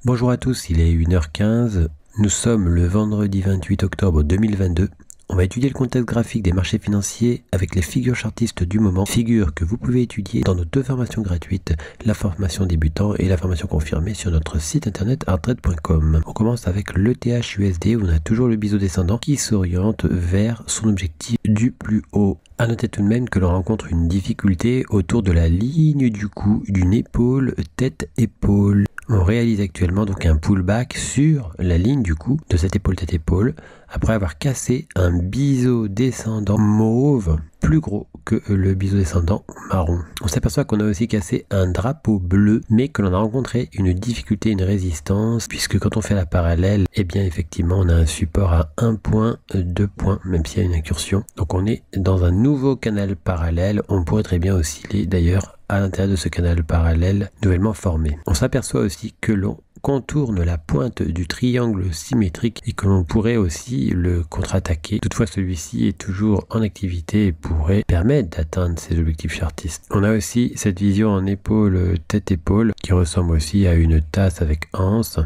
Bonjour à tous, il est 1h15, nous sommes le vendredi 28 octobre 2022. On va étudier le contexte graphique des marchés financiers avec les figures chartistes du moment, figures que vous pouvez étudier dans nos deux formations gratuites, la formation débutant et la formation confirmée sur notre site internet arttrade.com. On commence avec l'ETH-USD où on a toujours le biseau descendant qui s'oriente vers son objectif du plus haut. A noter tout de même que l'on rencontre une difficulté autour de la ligne du cou d'une épaule tête-épaule. On réalise actuellement donc un pullback sur la ligne du cou de cette épaule tête-épaule après avoir cassé un biseau descendant mauve plus gros que le biseau descendant marron. On s'aperçoit qu'on a aussi cassé un drapeau bleu mais que l'on a rencontré une difficulté, une résistance puisque quand on fait la parallèle, eh bien effectivement on a un support à 1 point, 2 points même s'il y a une incursion. Donc on est dans un nouveau canal parallèle, on pourrait très bien osciller d'ailleurs à l'intérieur de ce canal parallèle nouvellement formé. On s'aperçoit aussi que l'on contourne la pointe du triangle symétrique et que l'on pourrait aussi le contre-attaquer. Toutefois, celui-ci est toujours en activité et pourrait permettre d'atteindre ses objectifs chartistes. On a aussi cette vision en épaule, tête-épaule qui ressemble aussi à une tasse avec anse.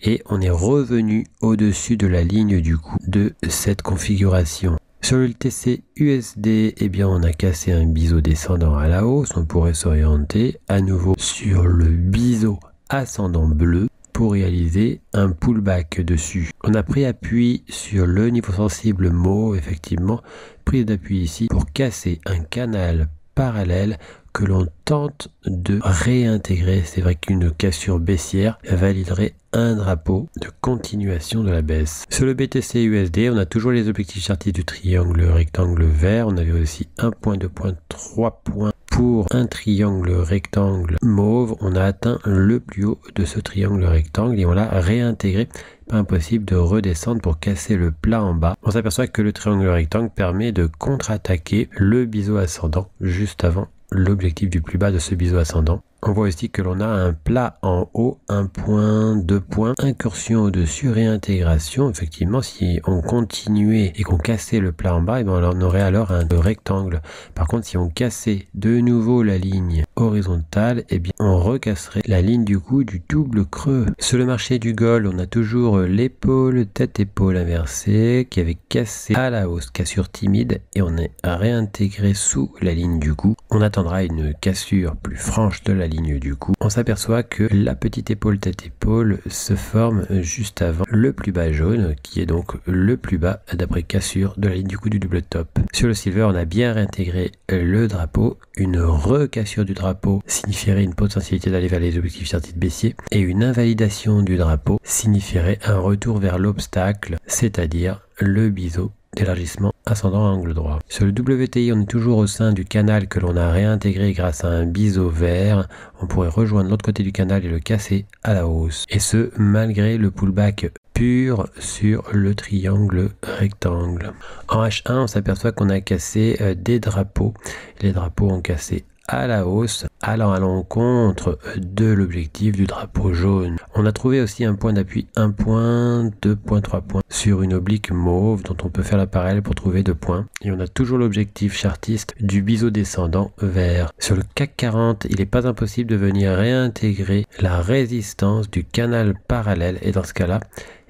Et on est revenu au-dessus de la ligne du cou de cette configuration. Sur le TC USD, eh bien, on a cassé un biseau descendant à la hausse. On pourrait s'orienter à nouveau sur le biseau ascendant bleu pour réaliser un pullback dessus. On a pris appui sur le niveau sensible mauve, effectivement, prise d'appui ici pour casser un canal parallèle que l'on tente de réintégrer. C'est vrai qu'une cassure baissière validerait un drapeau de continuation de la baisse. Sur le BTC USD, on a toujours les objectifs chartistes du triangle rectangle vert. On avait aussi 1 point, 2 points, 3 points pour un triangle rectangle mauve. On a atteint le plus haut de ce triangle rectangle et on l'a réintégré. Pas impossible de redescendre pour casser le plat en bas. On s'aperçoit que le triangle rectangle permet de contre-attaquer le biseau ascendant juste avant l'objectif du plus bas de ce biseau ascendant. On voit aussi que l'on a un plat en haut, 1 point, 2 points, incursion au-dessus, réintégration. Effectivement, si on continuait et qu'on cassait le plat en bas, on aurait alors un rectangle. Par contre, si on cassait de nouveau la ligne horizontale, eh bien, on recasserait la ligne du cou du double creux. Sur le marché du gold, on a toujours l'épaule, tête-épaule inversée qui avait cassé à la hausse, cassure timide, et on est réintégré sous la ligne du cou. On attendra une cassure plus franche de la ligne du cou. On s'aperçoit que la petite épaule tête-épaule se forme juste avant le plus bas jaune, qui est donc le plus bas d'après cassure de la ligne du cou du double top. Sur le silver, on a bien réintégré le drapeau. Une recassure du drapeau signifierait une potentialité d'aller vers les objectifs chartistes baissiers et une invalidation du drapeau signifierait un retour vers l'obstacle, c'est-à-dire le biseau d'élargissement ascendant à angle droit. Sur le WTI, on est toujours au sein du canal que l'on a réintégré grâce à un biseau vert. On pourrait rejoindre l'autre côté du canal et le casser à la hausse. Et ce, malgré le pullback pur sur le triangle rectangle. En H1, on s'aperçoit qu'on a cassé des drapeaux. Les drapeaux ont cassé à la hausse, allant à l'encontre de l'objectif du drapeau jaune. On a trouvé aussi un point d'appui 1 point, 2 points, 3 points sur une oblique mauve dont on peut faire la parallèle pour trouver 2 points. Et on a toujours l'objectif chartiste du biseau descendant vert. Sur le CAC 40, il n'est pas impossible de venir réintégrer la résistance du canal parallèle et dans ce cas-là,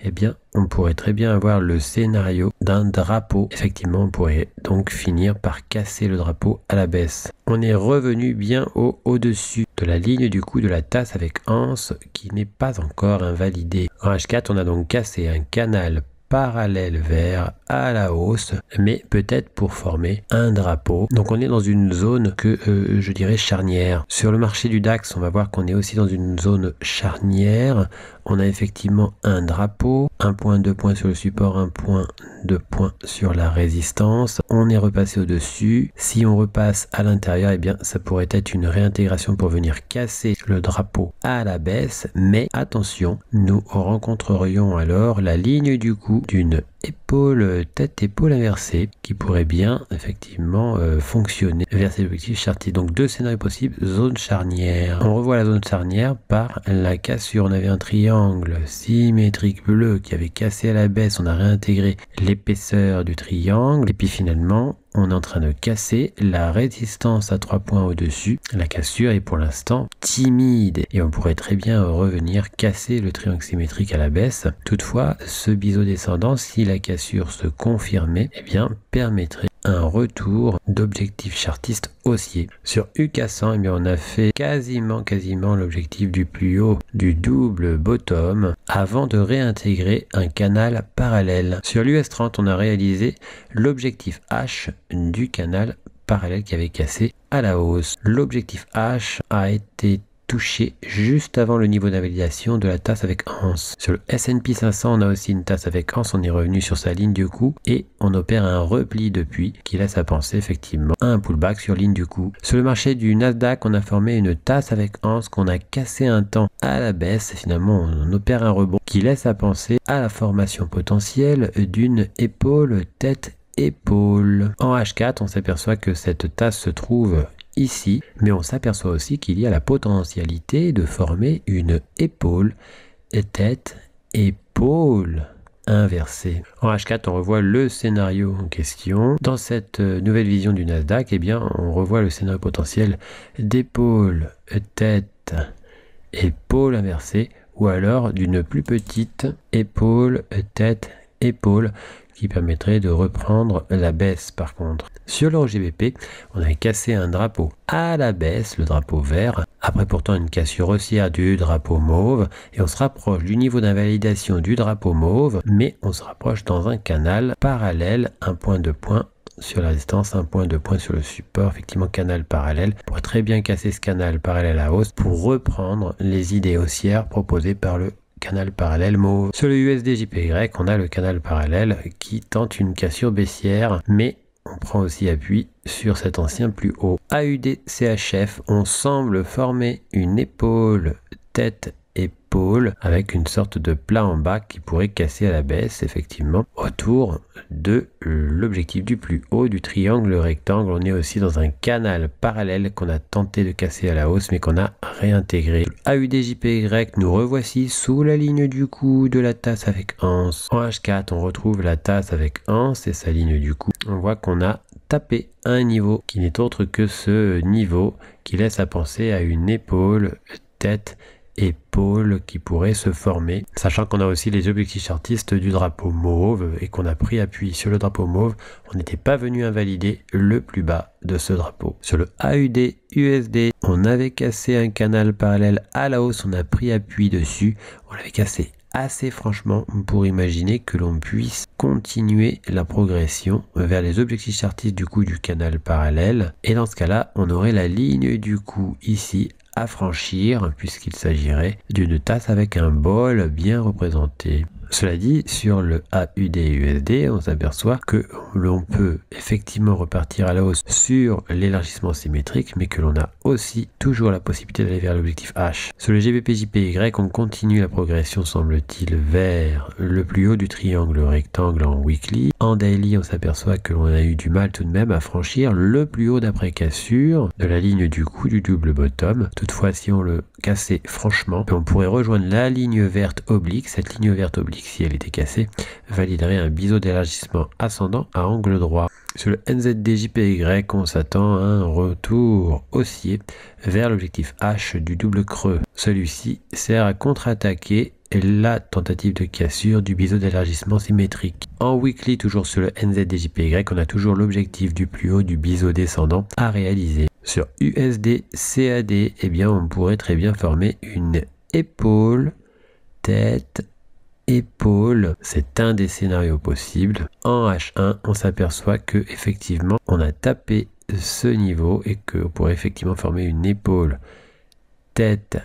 eh bien, on pourrait très bien avoir le scénario d'un drapeau. Effectivement, on pourrait donc finir par casser le drapeau à la baisse. On est revenu bien au-dessus de la ligne du cou de la tasse avec anse qui n'est pas encore invalidée. En H4, on a donc cassé un canal parallèle vert à la hausse, mais peut-être pour former un drapeau. Donc on est dans une zone que je dirais charnière. Sur le marché du DAX, on va voir qu'on est aussi dans une zone charnière. On a effectivement un drapeau, 1 point, 2 points sur le support, 1 point, 2 points sur la résistance. On est repassé au-dessus. Si on repasse à l'intérieur, eh bien ça pourrait être une réintégration pour venir casser le drapeau à la baisse. Mais attention, nous rencontrerions alors la ligne du cou d'une épaule, tête-épaule inversée qui pourrait bien effectivement fonctionner vers ces objectifs chartistes. Donc deux scénarios possibles, zone charnière. On revoit la zone charnière par la cassure. On avait un triangle symétrique bleu qui avait cassé à la baisse. On a réintégré l'épaisseur du triangle et puis finalement on est en train de casser la résistance à 3 points au-dessus. La cassure est pour l'instant timide et on pourrait très bien revenir casser le triangle symétrique à la baisse. Toutefois, ce biseau descendant, si la cassure se confirmait, eh bien, permettrait un retour d'objectif chartiste haussier. Sur U cassant, eh bien, on a fait quasiment l'objectif du plus haut du double bottom avant de réintégrer un canal parallèle. Sur l'US 30, on a réalisé l'objectif H du canal parallèle qui avait cassé à la hausse. L'objectif H a été touché juste avant le niveau d'invalidation de la tasse avec anse. Sur le S&P 500, on a aussi une tasse avec anse, on est revenu sur sa ligne du coup et on opère un repli depuis qui laisse à penser effectivement à un pullback sur ligne du coup. Sur le marché du Nasdaq, on a formé une tasse avec anse qu'on a cassé un temps à la baisse et finalement on opère un rebond qui laisse à penser à la formation potentielle d'une épaule tête épaule. En H4, on s'aperçoit que cette tasse se trouve ici, mais on s'aperçoit aussi qu'il y a la potentialité de former une épaule, tête, épaule inversée. En H4, on revoit le scénario en question. Dans cette nouvelle vision du Nasdaq, eh bien, on revoit le scénario potentiel d'épaule, tête, épaule inversée, ou alors d'une plus petite épaule, tête, épaule, qui permettrait de reprendre la baisse par contre. Sur l'euro GBP, on avait cassé un drapeau à la baisse, le drapeau vert, après pourtant une cassure haussière du drapeau mauve, et on se rapproche du niveau d'invalidation du drapeau mauve, mais on se rapproche dans un canal parallèle, un point de point sur la résistance, un point de point sur le support, effectivement canal parallèle. On pourrait très bien casser ce canal parallèle à hausse pour reprendre les idées haussières proposées par le canal parallèle mauve. Sur le USD JPY, on a le canal parallèle qui tente une cassure baissière, mais on prend aussi appui sur cet ancien plus haut. AUD CHF, on semble former une épaule tête épaule avec une sorte de plat en bas qui pourrait casser à la baisse effectivement autour de l'objectif du plus haut du triangle rectangle. On est aussi dans un canal parallèle qu'on a tenté de casser à la hausse mais qu'on a réintégré. AUD-JPY, nous revoici sous la ligne du coup de la tasse avec anse. En H4, on retrouve la tasse avec anse et sa ligne du coup. On voit qu'on a tapé un niveau qui n'est autre que ce niveau qui laisse à penser à une épaule tête épaule qui pourrait se former, sachant qu'on a aussi les objectifs chartistes du drapeau mauve et qu'on a pris appui sur le drapeau mauve, on n'était pas venu invalider le plus bas de ce drapeau. Sur le AUD USD, on avait cassé un canal parallèle à la hausse, on a pris appui dessus, on l'avait cassé assez franchement pour imaginer que l'on puisse continuer la progression vers les objectifs chartistes du coup du canal parallèle, et dans ce cas-là, on aurait la ligne du coup ici à franchir puisqu'il s'agirait d'une tasse avec un bol bien représenté. Cela dit, sur le AUD-USD, on s'aperçoit que l'on peut effectivement repartir à la hausse sur l'élargissement symétrique, mais que l'on a aussi toujours la possibilité d'aller vers l'objectif H. Sur le GBP-JPY, on continue la progression, semble-t-il, vers le plus haut du triangle rectangle en weekly. En daily, on s'aperçoit que l'on a eu du mal tout de même à franchir le plus haut d'après cassure de la ligne du coup du double bottom. Toutefois, si on le cassait franchement, on pourrait rejoindre la ligne verte oblique. Cette ligne verte oblique, si elle était cassée, validerait un biseau d'élargissement ascendant à angle droit. Sur le NZD-JPY, on s'attend à un retour haussier vers l'objectif H du double creux. Celui-ci sert à contre-attaquer la tentative de cassure du biseau d'élargissement symétrique. En weekly, toujours sur le NZD-JPY, on a toujours l'objectif du plus haut du biseau descendant à réaliser. Sur USD-CAD, eh bien, on pourrait très bien former une épaule, tête, épaule, c'est un des scénarios possibles. En H1, on s'aperçoit que effectivement, on a tapé ce niveau et qu'on pourrait effectivement former une épaule, tête,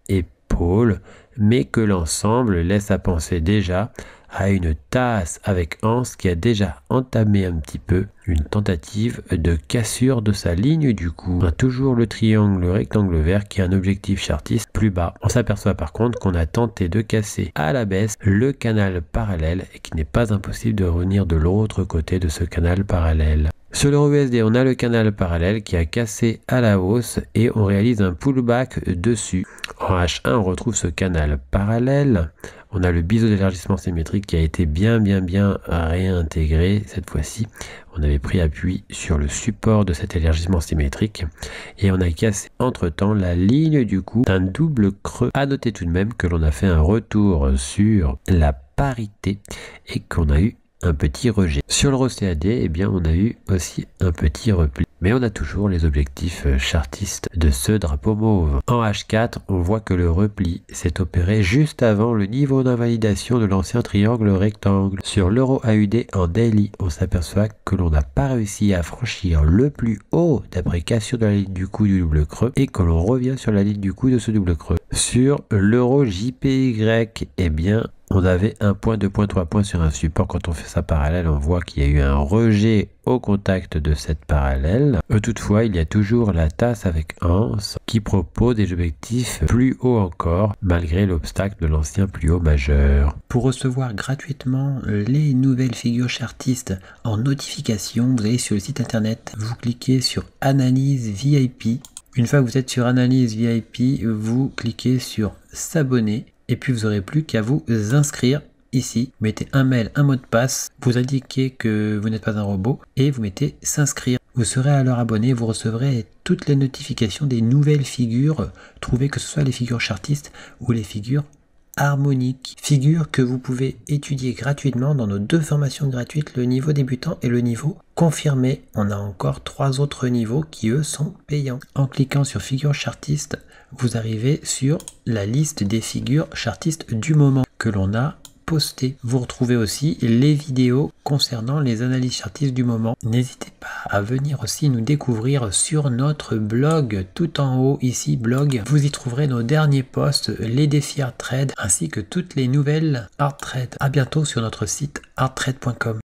épaule, mais que l'ensemble laisse à penser déjà à une tasse avec anse qui a déjà entamé un petit peu une tentative de cassure de sa ligne du coup. On a toujours le triangle rectangle vert qui a un objectif chartiste plus bas. On s'aperçoit par contre qu'on a tenté de casser à la baisse le canal parallèle et qu'il n'est pas impossible de revenir de l'autre côté de ce canal parallèle. Sur l'euro USD, on a le canal parallèle qui a cassé à la hausse et on réalise un pullback dessus. En H1, on retrouve ce canal parallèle. On a le biseau d'élargissement symétrique qui a été bien réintégré cette fois-ci. On avait pris appui sur le support de cet élargissement symétrique et on a cassé entre-temps la ligne du coup d'un double creux. À noter tout de même que l'on a fait un retour sur la parité et qu'on a eu un petit rejet. Sur l'euro CAD, eh bien, on a eu aussi un petit repli. Mais on a toujours les objectifs chartistes de ce drapeau mauve. En H4, on voit que le repli s'est opéré juste avant le niveau d'invalidation de l'ancien triangle rectangle. Sur l'euro AUD en daily, on s'aperçoit que l'on n'a pas réussi à franchir le plus haut d'après cassure de la ligne du coup du double creux et que l'on revient sur la ligne du coup de ce double creux. Sur l'euro JPY, eh bien, on avait 1 point, 2 points, 3 points sur un support. Quand on fait ça parallèle, on voit qu'il y a eu un rejet au contact de cette parallèle. Toutefois, il y a toujours la tasse avec anse qui propose des objectifs plus hauts encore, malgré l'obstacle de l'ancien plus haut majeur. Pour recevoir gratuitement les nouvelles figures chartistes en notification, vous allez sur le site internet, vous cliquez sur Analyse VIP. Une fois que vous êtes sur Analyse VIP, vous cliquez sur S'abonner. Et puis vous n'aurez plus qu'à vous inscrire ici. Vous mettez un mail, un mot de passe, vous indiquez que vous n'êtes pas un robot et vous mettez s'inscrire. Vous serez alors abonné, vous recevrez toutes les notifications des nouvelles figures trouvées, que ce soit les figures chartistes ou les figures harmoniques. Figures que vous pouvez étudier gratuitement dans nos 2 formations gratuites, le niveau débutant et le niveau confirmé. On a encore 3 autres niveaux qui eux sont payants. En cliquant sur figures chartistes, vous arrivez sur la liste des figures chartistes du moment que l'on a postées. Vous retrouvez aussi les vidéos concernant les analyses chartistes du moment. N'hésitez pas à venir aussi nous découvrir sur notre blog, tout en haut ici, blog. Vous y trouverez nos derniers posts, les défis Art Trade, ainsi que toutes les nouvelles Art Trade. À bientôt sur notre site arttrade.com.